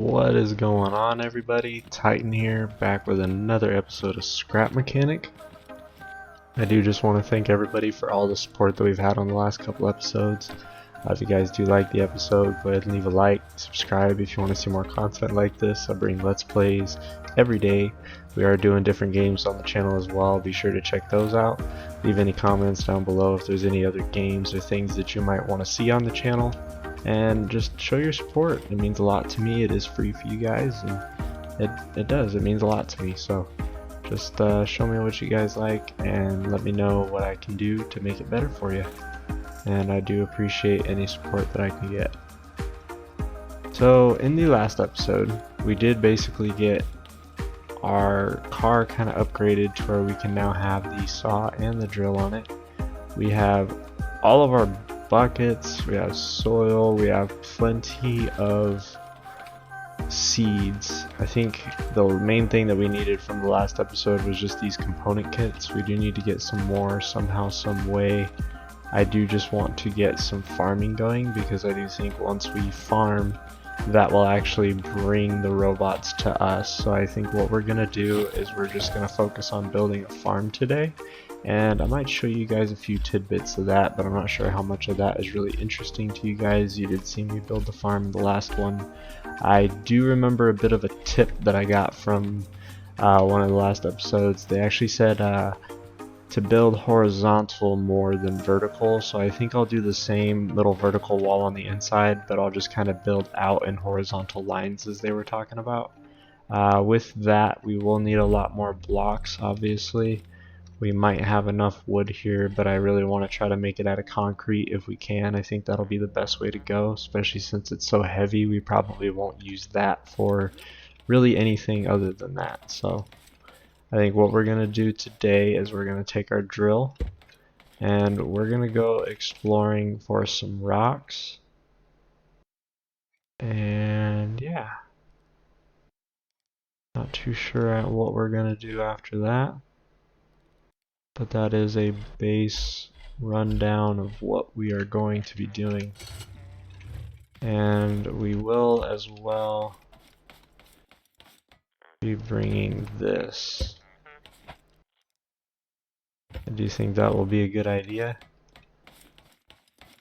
What is going on, everybody? Titan here, back with another episode of Scrap Mechanic. I do just want to thank everybody for all the support that we've had on the last couple episodes. If you guys do like the episode, go ahead and leave a like, subscribe if you want to see more content like this. I bring Let's Plays every day. We are doing different games on the channel as well. Be sure to check those out. Leave any comments down below if there's any other games or things that you might want to see on the channel. And just show your support. It means a lot to me. It is free for you guys, and it means a lot to me. So just show me what you guys like and let me know what I can do to make it better for you. And I do appreciate any support that I can get. So in the last episode, we did basically get our car kind of upgraded to where we can now have the saw and the drill on it. We have all of our buckets, we have soil, we have plenty of seeds. I think the main thing that we needed from the last episode was just these component kits. We do need to get some more somehow, some way. I do just want to get some farming going, because I do think once we farm, that will actually bring the robots to us. So I think what we're gonna do is we're just gonna focus on building a farm today. And I might show you guys a few tidbits of that, but I'm not sure how much of that is really interesting to you guys. You did see me build the farm in the last one. I do remember a bit of a tip that I got from one of the last episodes. They actually said to build horizontal more than vertical, so I think I'll do the same little vertical wall on the inside, but I'll just kind of build out in horizontal lines as they were talking about. With that, we will need a lot more blocks, obviously. We might have enough wood here, but I really want to try to make it out of concrete if we can. I think that'll be the best way to go, especially since it's so heavy. We probably won't use that for really anything other than that. So I think what we're going to do today is we're going to take our drill and we're going to go exploring for some rocks. And yeah, not too sure what we're going to do after that. But that is a base rundown of what we are going to be doing. And we will as well be bringing this. Do you think that will be a good idea?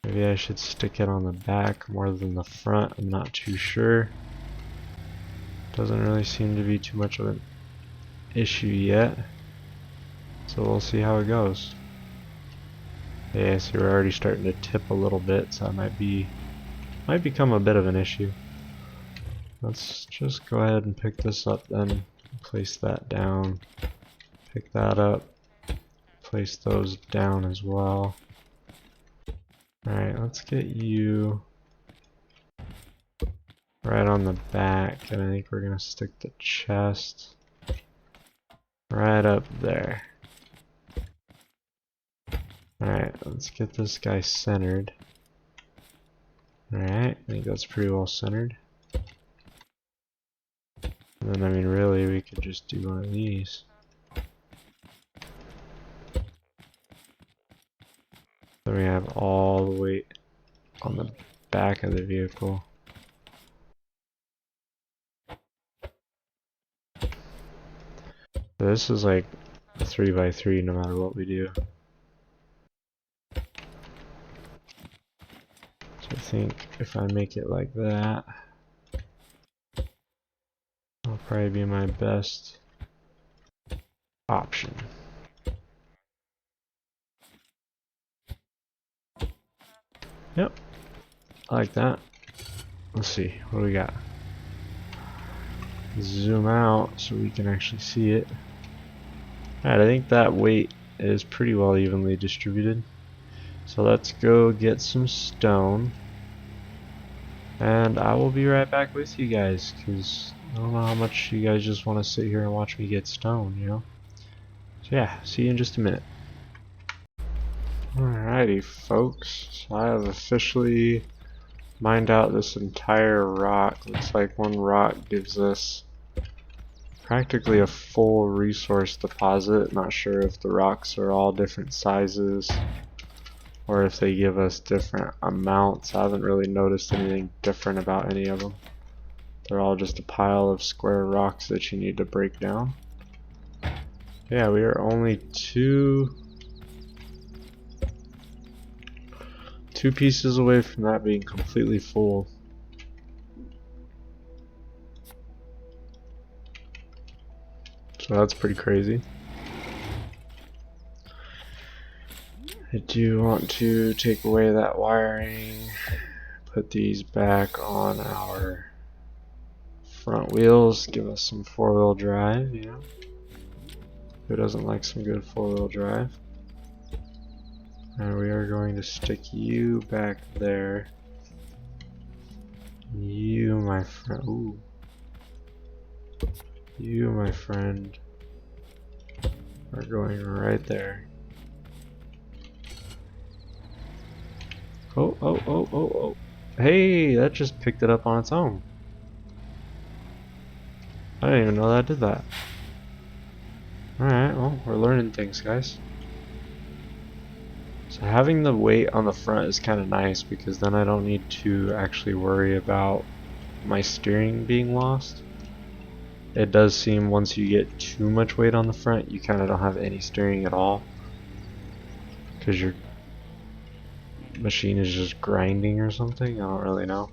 Maybe I should stick it on the back more than the front. I'm not too sure. Doesn't really seem to be too much of an issue yet. So we'll see how it goes. Yeah, so we're already starting to tip a little bit, so that might become a bit of an issue. Let's just go ahead and pick this up then. Place that down. Pick that up. Place those down as well. Alright, let's get you right on the back, and I think we're gonna stick the chest right up there. Alright, let's get this guy centered. Alright, I think that's pretty well centered. And then, I mean, really, we could just do one of these. Then we have all the weight on the back of the vehicle. So this is like a 3x3 no matter what we do. I think if I make it like that, that'll probably be my best option. Yep, I like that. Let's see, what do we got? Zoom out so we can actually see it. Alright, I think that weight is pretty well evenly distributed. So let's go get some stone, and I will be right back with you guys, because I don't know how much you guys just want to sit here and watch me get stone, you know? So yeah, see you in just a minute. Alrighty folks, so I have officially mined out this entire rock. Looks like one rock gives us practically a full resource deposit. Not sure if the rocks are all different sizes or if they give us different amounts. I haven't really noticed anything different about any of them. They're all just a pile of square rocks that you need to break down. Yeah, we are only two pieces away from that being completely full. So that's pretty crazy. I do want to take away that wiring, put these back on our front wheels, give us some four-wheel drive, you know. Who doesn't like some good four-wheel drive? And we are going to stick you back there. You, my friend. Ooh. You, my friend, are going right there. Oh, oh, oh, oh, oh. Hey, that just picked it up on its own. I didn't even know that did that. Alright, well, we're learning things, guys. So having the weight on the front is kind of nice because then I don't need to actually worry about my steering being lost. It does seem once you get too much weight on the front, you kind of don't have any steering at all because your machine is just grinding or something. I don't really know.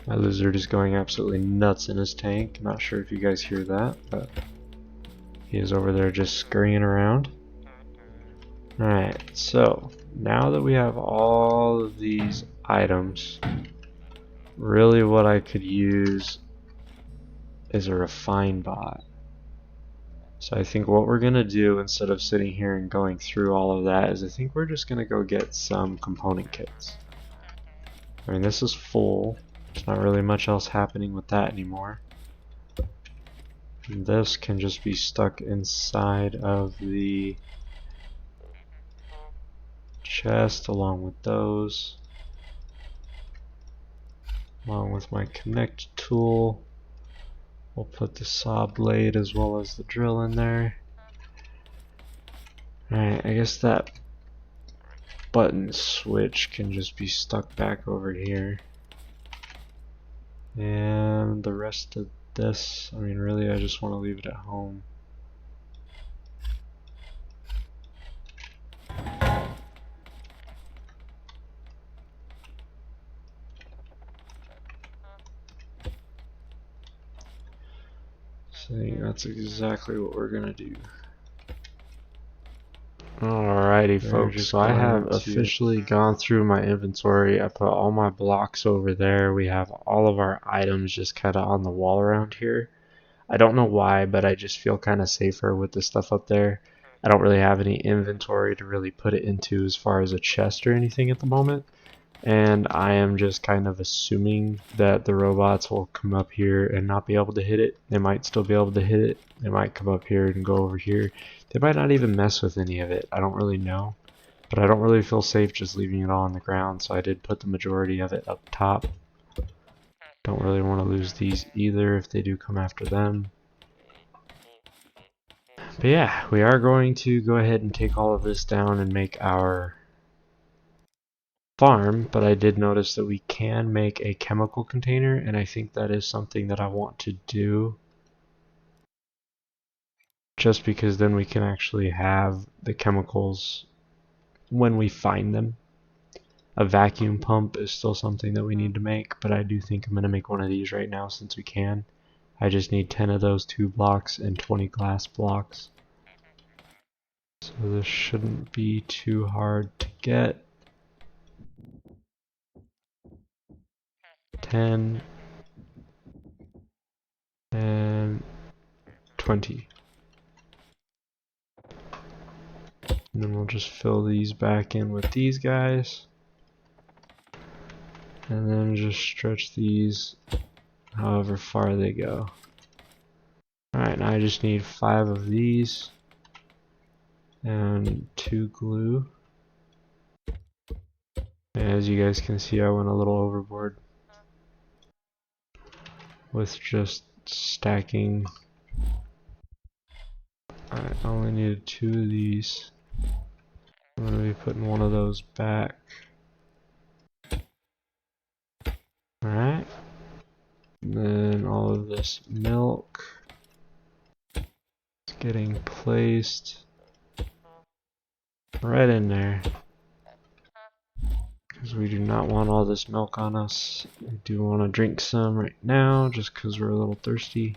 My lizard is going absolutely nuts in his tank. Not sure if you guys hear that, but he is over there just scurrying around. Alright, so now that we have all of these items, really what I could use is a refine bot. So I think what we're gonna do instead of sitting here and going through all of that is I think we're just gonna go get some component kits. I mean, this is full. There's not really much else happening with that anymore. And this can just be stuck inside of the chest along with those. Along with my connect tool. We'll put the saw blade as well as the drill in there. Alright, I guess that button switch can just be stuck back over here. And the rest of this, I mean really I just want to leave it at home. So I think that's exactly what we're gonna do. Alrighty folks, so I have officially gone through my inventory. I put all my blocks over there. We have all of our items just kind of on the wall around here. I don't know why, but I just feel kind of safer with the stuff up there. I don't really have any inventory to really put it into as far as a chest or anything at the moment. And I am just kind of assuming that the robots will come up here and not be able to hit it. They might still be able to hit it. They might come up here and go over here. They might not even mess with any of it. I don't really know. But I don't really feel safe just leaving it all on the ground, so I did put the majority of it up top. Don't really want to lose these either if they do come after them. But yeah, we are going to go ahead and take all of this down and make our farm, but I did notice that we can make a chemical container, and I think that is something that I want to do just because then we can actually have the chemicals when we find them. A vacuum pump is still something that we need to make, but I do think I'm going to make one of these right now since we can. I just need 10 of those 2 blocks and 20 glass blocks. So this shouldn't be too hard to get. 10 and 20. And then we'll just fill these back in with these guys. And then just stretch these however far they go. Alright, now I just need 5 of these. And 2 glue. And as you guys can see, I went a little overboard with just stacking. Alright, I only needed 2 of these. I'm going to be putting one of those back. Alright. And then all of this milk is getting placed right in there. Because we do not want all this milk on us. We do want to drink some right now just because we're a little thirsty.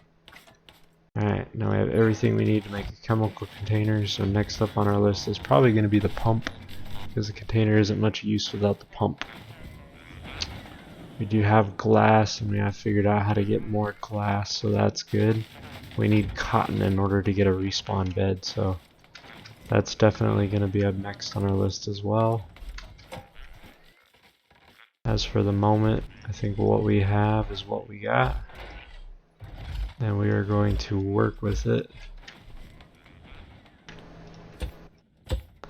Alright, now we have everything we need to make a chemical container. So next up on our list is probably going to be the pump, because the container isn't much use without the pump. We do have glass, and we have figured out how to get more glass, so that's good. We need cotton in order to get a respawn bed, so that's definitely going to be up next on our list as well. As for the moment, I think what we have is what we got, and we are going to work with it.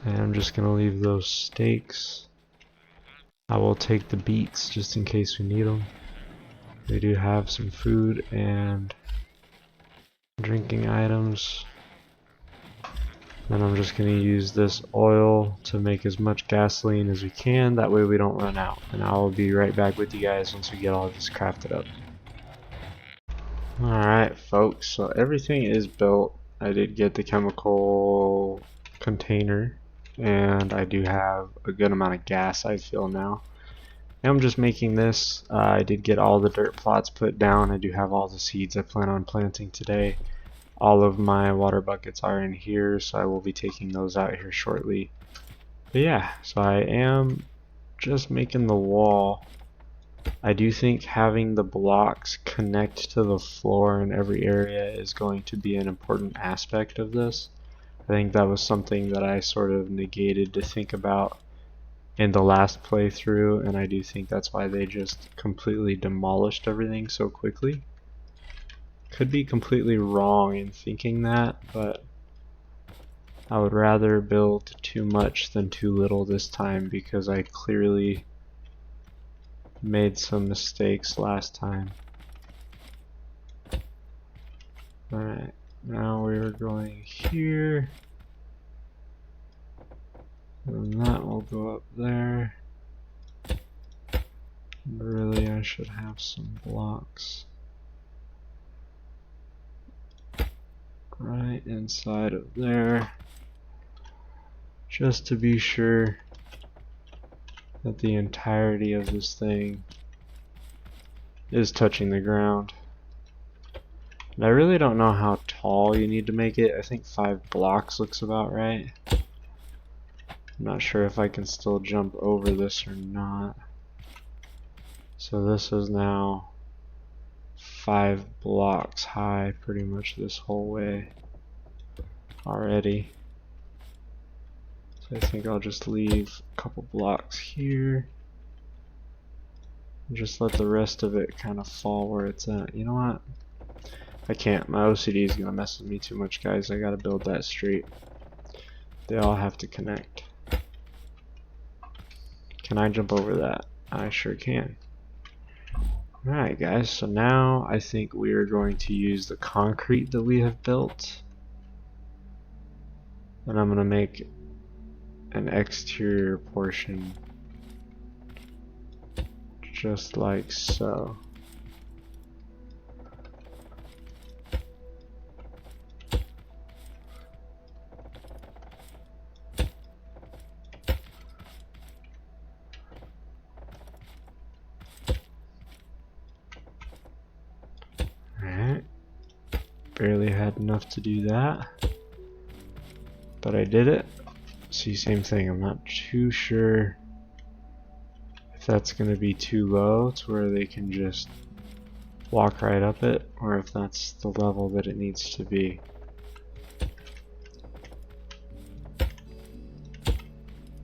And I'm just going to leave those steaks. I will take the beets just in case we need them. We do have some food and drinking items. And I'm just going to use this oil to make as much gasoline as we can. That way we don't run out. And I will be right back with you guys once we get all this crafted up. Alright folks, so everything is built. I did get the chemical container, and I do have a good amount of gas, I feel now. And I'm just making this. I did get all the dirt plots put down. I do have all the seeds I plan on planting today. All of my water buckets are in here, so I will be taking those out here shortly. But yeah, so I am just making the wall. I do think having the blocks connect to the floor in every area is going to be an important aspect of this. I think that was something that I sort of negated to think about in the last playthrough, and I do think that's why they just completely demolished everything so quickly. Could be completely wrong in thinking that, but I would rather build too much than too little this time, because I clearly made some mistakes last time. Alright, now we're going here. And that will go up there. Really, I should have some blocks right inside of there, just to be sure that the entirety of this thing is touching the ground. And I really don't know how tall you need to make it. I think 5 blocks looks about right. I'm not sure if I can still jump over this or not. So this is now 5 blocks high pretty much this whole way already. So I think I'll just leave a couple blocks here and just let the rest of it kind of fall where it's at. You know what? I can't. My OCD is gonna mess with me too much, guys. I gotta build that straight. They all have to connect. Can I jump over that? I sure can. Alright guys, so now I think we are going to use the concrete that we have built, and I'm going to make an exterior portion just like so. Barely had enough to do that, but I did it. See, same thing. I'm not too sure if that's going to be too low to where they can just walk right up it, or if that's the level that it needs to be.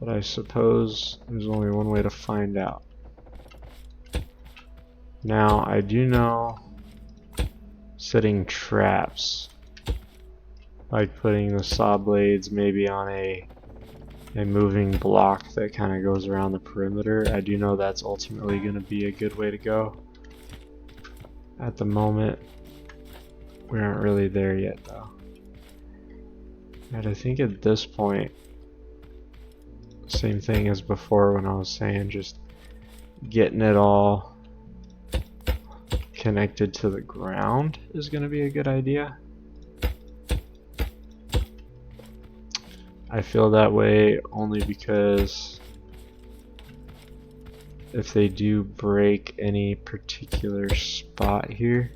But I suppose there's only one way to find out. Now, I do know setting traps, like putting the saw blades maybe on a moving block that kind of goes around the perimeter. I do know that's ultimately going to be a good way to go. At the moment, we aren't really there yet though. And I think at this point, same thing as before when I was saying just getting it all connected to the ground is going to be a good idea. I feel that way only because if they do break any particular spot here,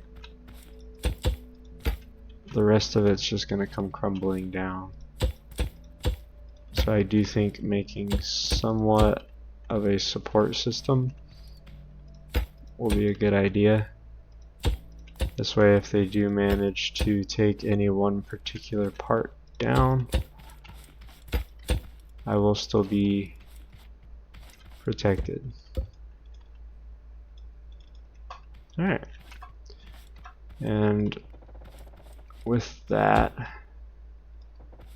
the rest of it's just going to come crumbling down. So I do think making somewhat of a support system will be a good idea. This way, if they do manage to take any one particular part down, I will still be protected. Alright. And with that, I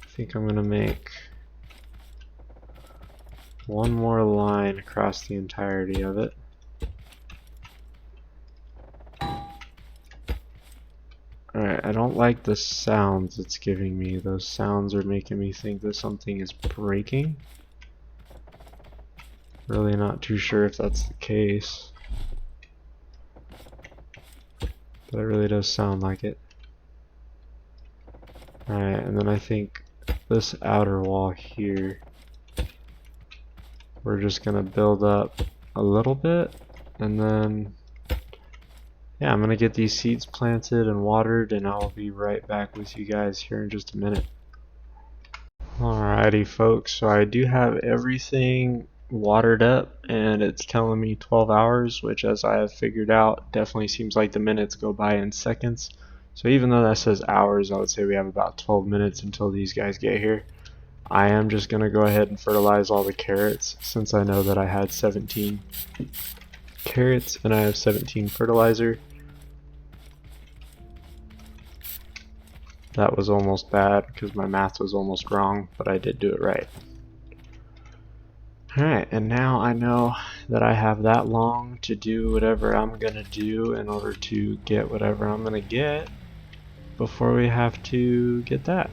think I'm going to make one more line across the entirety of it. Alright, I don't like the sounds it's giving me. Those sounds are making me think that something is breaking. Really not too sure if that's the case. But it really does sound like it. Alright, and then I think this outer wall here, we're just going to build up a little bit, and then yeah, I'm going to get these seeds planted and watered, and I'll be right back with you guys here in just a minute. Alrighty folks, so I do have everything watered up, and it's telling me 12 hours, which, as I have figured out, definitely seems like the minutes go by in seconds. So even though that says hours, I would say we have about 12 minutes until these guys get here. I am just going to go ahead and fertilize all the carrots, since I know that I had 17 carrots and I have 17 fertilizer. That was almost bad because my math was almost wrong, but I did do it right. Alright, and now I know that I have that long to do whatever I'm going to do in order to get whatever I'm going to get before we have to get that.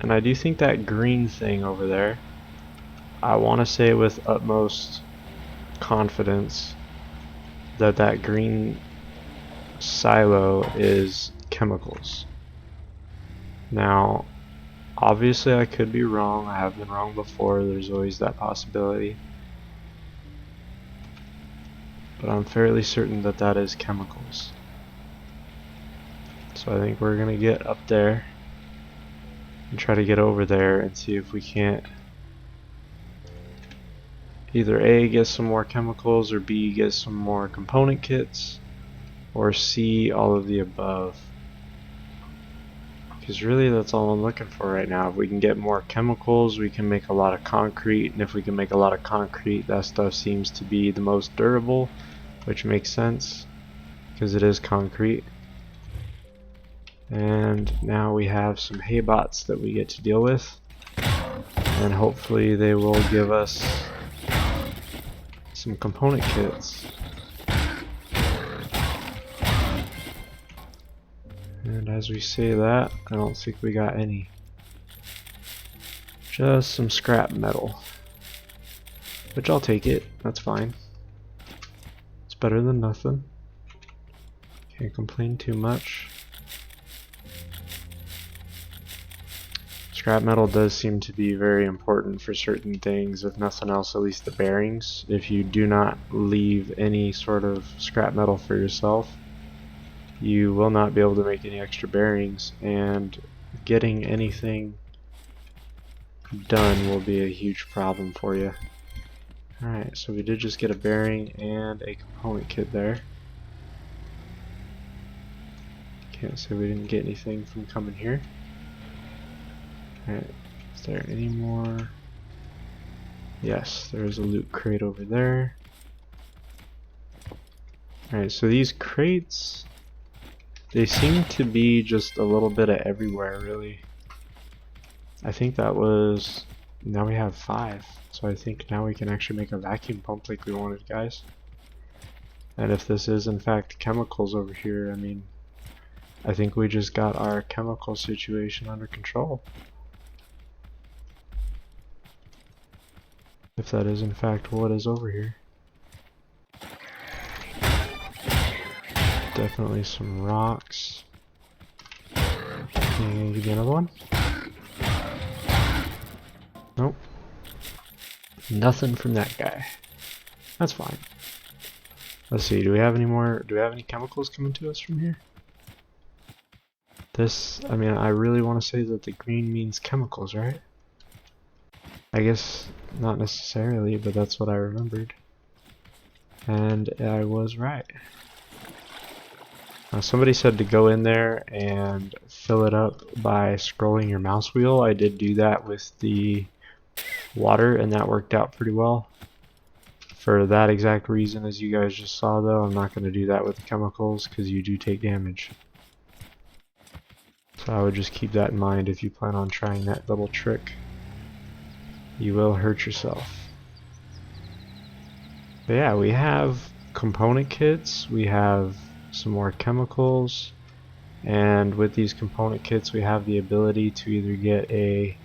And I do think that green thing over there, I want to say with utmost confidence that that green silo is chemicals. Now, obviously I could be wrong. I have been wrong before. There's always that possibility. But I'm fairly certain that that is chemicals. So I think we're going to get up there and try to get over there and see if we can't either A, get some more chemicals, or B, get some more component kits, or C, all of the above. Because really that's all I'm looking for right now. If we can get more chemicals, we can make a lot of concrete, and if we can make a lot of concrete, that stuff seems to be the most durable, which makes sense because it is concrete. And now we have some hay bots that we get to deal with, and hopefully they will give us some component kits. And as we say that, I don't think we got any. Just some scrap metal, which I'll take it, that's fine. It's better than nothing. Can't complain too much. Scrap metal does seem to be very important for certain things, if nothing else, at least the bearings. If you do not leave any sort of scrap metal for yourself, you will not be able to make any extra bearings, and getting anything done will be a huge problem for you. Alright, so we did just get a bearing and a component kit there. Can't say we didn't get anything from coming here. Alright, is there any more? Yes, there's a loot crate over there. Alright, so these crates, they seem to be just a little bit of everywhere, really. I think that was... now we have 5. So I think now we can actually make a vacuum pump like we wanted, guys. And if this is in fact chemicals over here, I mean, I think we just got our chemical situation under control. If that is in fact what is over here. definitely some rocks. Can you give me another one? Nope. Nothing from that guy. That's fine. Let's see, do we have any chemicals coming to us from here? I mean, I really want to say that the green means chemicals, right? I guess not necessarily, but that's what I remembered. And I was right. Somebody said to go in there and fill it up by scrolling your mouse wheel. I did do that with the water, and that worked out pretty well. For that exact reason, as you guys just saw, though, I'm not going to do that with the chemicals because you do take damage. So I would just keep that in mind if you plan on trying that double trick. You will hurt yourself. But yeah, we have component kits, we have some more chemicals, and with these component kits we have the ability to either get a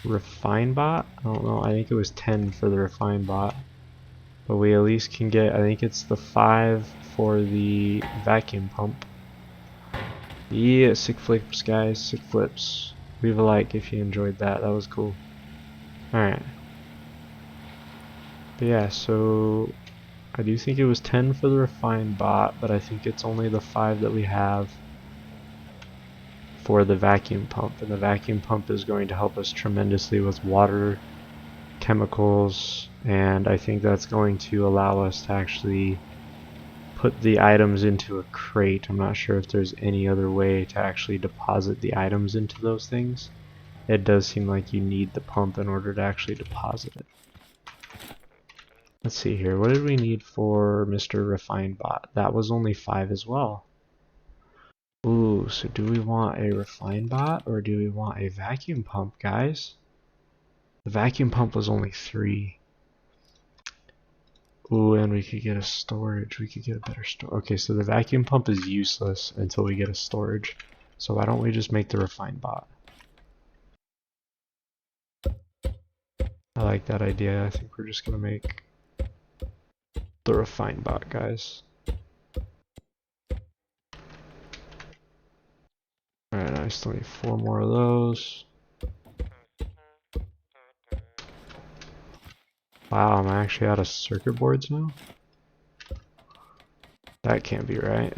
refine bot. I don't know, I think it was 10 for the refine bot. But we at least can get, I think it's the 5 for the vacuum pump. Yeah, sick flips, guys, sick flips. Leave a like if you enjoyed that, that was cool. Alright. But yeah, so I do think it was 10 for the refined bot, but I think it's only the 5 that we have for the vacuum pump. And the vacuum pump is going to help us tremendously with water, chemicals, and I think that's going to allow us to actually put the items into a crate. I'm not sure if there's any other way to actually deposit the items into those things. It does seem like you need the pump in order to actually deposit it. Let's see here, what did we need for Mr. Refined Bot? That was only 5 as well. Ooh, so do we want a Refined Bot or do we want a vacuum pump, guys? The vacuum pump was only 3. Ooh, and we could get a storage. We could get a better storage. Okay, so the vacuum pump is useless until we get a storage. So why don't we just make the Refined Bot? I like that idea. I think we're just gonna make the Refined Bot, guys. Alright, I still need 4 more of those. Wow, I'm actually out of circuit boards now? That can't be right.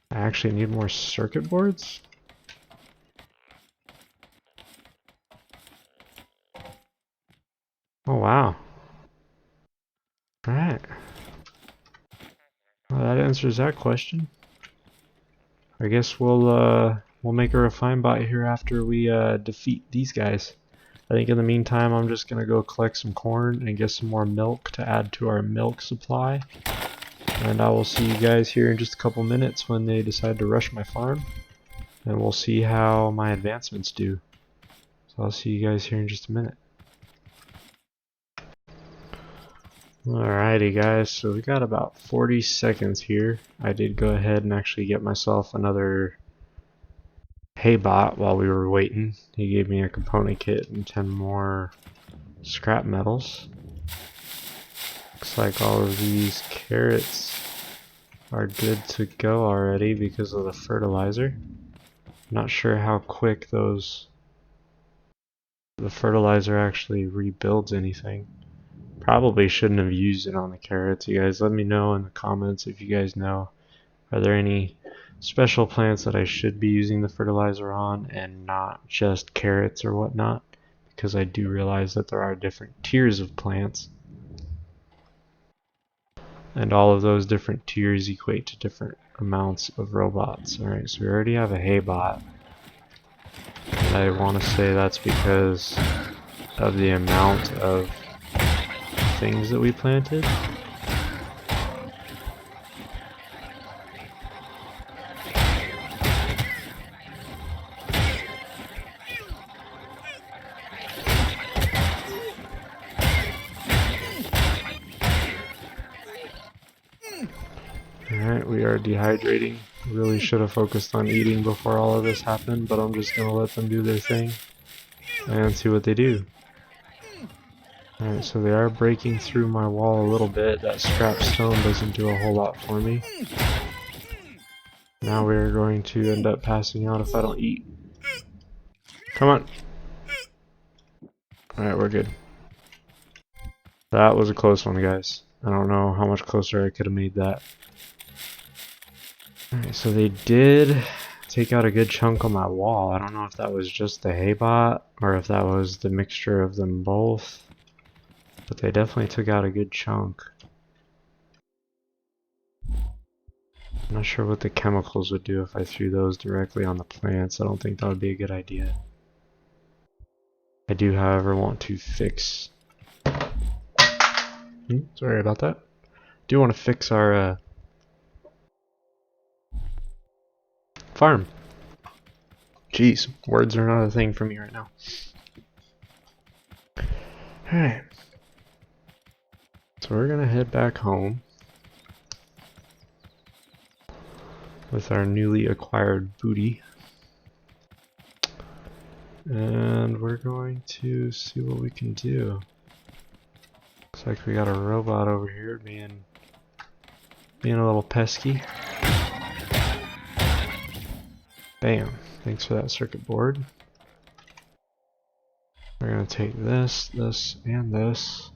I actually need more circuit boards? Oh wow. Alright. Well, that answers that question. I guess we'll make a refined bot here after we defeat these guys. I think in the meantime I'm just gonna go collect some corn and get some more milk to add to our milk supply. And I will see you guys here in just a couple minutes when they decide to rush my farm. And we'll see how my advancements do. So I'll see you guys here in just a minute. Alrighty guys, so we got about 40 seconds here. I did go ahead and actually get myself another hay bot while we were waiting. He gave me a component kit and 10 more scrap metals. Looks like all of these carrots are good to go already because of the fertilizer. Not sure how quick the fertilizer actually rebuilds anything. Probably shouldn't have used it on the carrots. You guys let me know in the comments if you guys know. Are there any special plants that I should be using the fertilizer on and not just carrots or whatnot? Because I do realize that there are different tiers of plants. And all of those different tiers equate to different amounts of robots. Alright, so we already have a hay bot. And I want to say that's because of the amount of things that we planted. Alright, we are dehydrating. Really should have focused on eating before all of this happened, but I'm just gonna let them do their thing and see what they do. Alright, so they are breaking through my wall a little bit. That scrap stone doesn't do a whole lot for me. Now we're going to end up passing out if I don't eat. Come on. Alright, we're good. That was a close one, guys. I don't know how much closer I could have made that. Alright, so they did take out a good chunk on my wall. I don't know if that was just the hay bot or if that was the mixture of them both. But they definitely took out a good chunk. I'm not sure what the chemicals would do if I threw those directly on the plants. I don't think that would be a good idea. I do, however, want to fix... sorry about that. I do want to fix our farm. Jeez, words are not a thing for me right now. Alright. So we're gonna head back home with our newly acquired booty. And we're going to see what we can do. Looks like we got a robot over here being a little pesky. Bam. Thanks for that circuit board. We're gonna take this, this, and this.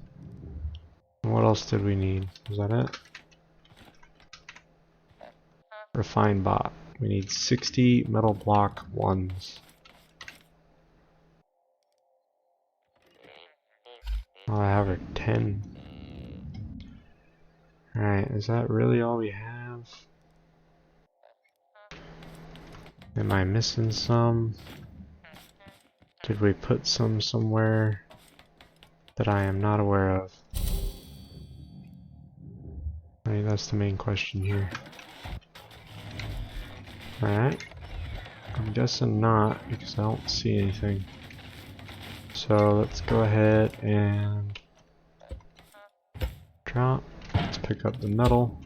And what else did we need? Was that it? Refine bot. We need 60 metal block ones. All I have are 10. Alright, is that really all we have? Am I missing some? Did we put some somewhere that I am not aware of? I mean, that's the main question here. Alright. I'm guessing not, because I don't see anything. So let's go ahead and drop. Let's pick up the metal.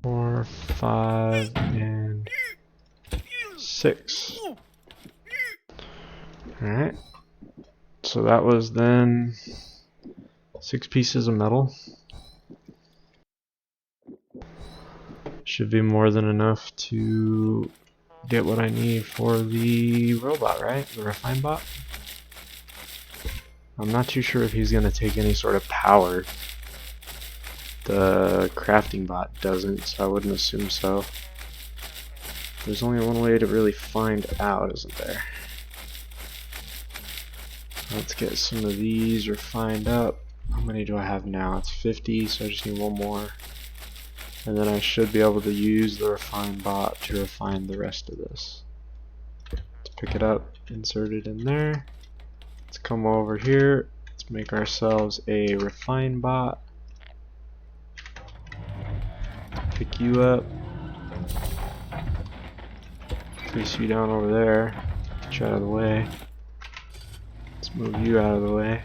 Four, 5, and 6. Alright. So that was then 6 pieces of metal. Should be more than enough to get what I need for the robot, right? The refine bot? I'm not too sure if he's going to take any sort of power. The crafting bot doesn't, so I wouldn't assume so. There's only one way to really find out, isn't there? Let's get some of these refined up. How many do I have now? It's 50, so I just need one more. And then I should be able to use the refine bot to refine the rest of this. Let's pick it up, insert it in there. Let's come over here. Let's make ourselves a refine bot. Pick you up. Place you down over there. Get you out of the way. Let's move you out of the way.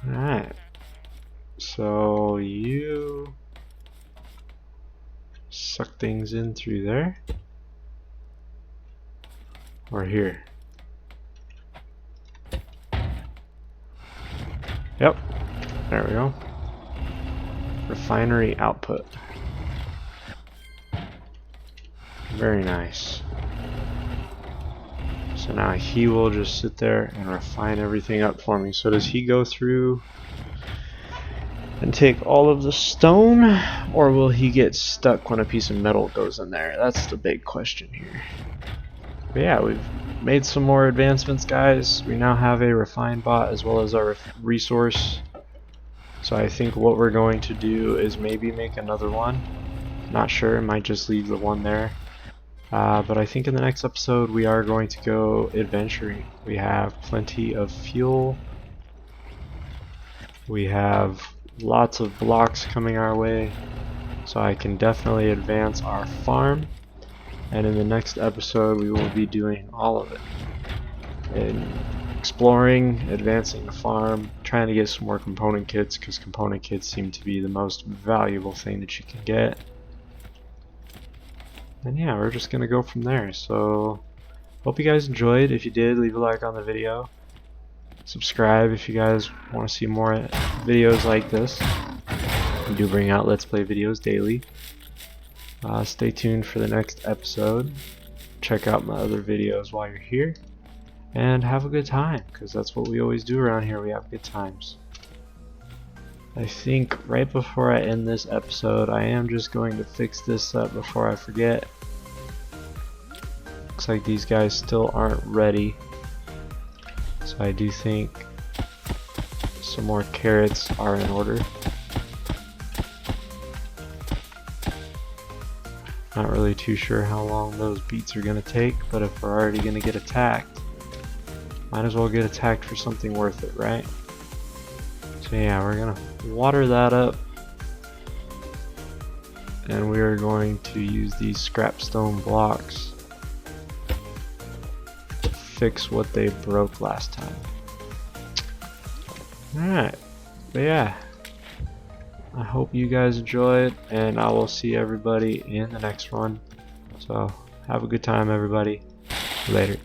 Alright. So you suck things in through there. Or here. Yep. There we go. Refinery output. Very nice. So now he will just sit there and refine everything up for me. So does he go through and take all of the stone, or will he get stuck when a piece of metal goes in there? That's the big question here. But yeah, we've made some more advancements, guys. We now have a refine bot as well as our resource. So I think what we're going to do is maybe make another one. Not sure, might just leave the one there. But I think in the next episode we are going to go adventuring. We have plenty of fuel. We have lots of blocks coming our way. So I can definitely advance our farm. And in the next episode we will be doing all of it. And exploring, advancing the farm, trying to get some more component kits, because component kits seem to be the most valuable thing that you can get. And yeah, we're just gonna go from there. So hope you guys enjoyed. If you did, leave a like on the video. Subscribe if you guys want to see more videos like this. We do bring out Let's Play videos daily. Stay tuned for the next episode. Check out my other videos while you're here. And have a good time, because that's what we always do around here. We have good times. I think right before I end this episode, I am just going to fix this up before I forget. Looks like these guys still aren't ready. So I do think some more carrots are in order. Not really too sure how long those beets are going to take, but if we're already going to get attacked, might as well get attacked for something worth it, right? So yeah, we're going to water that up, and we are going to use these scrap stone blocks to fix what they broke last time. Alright, but yeah, I hope you guys enjoyed, and I will see everybody in the next one. So have a good time, everybody. Later.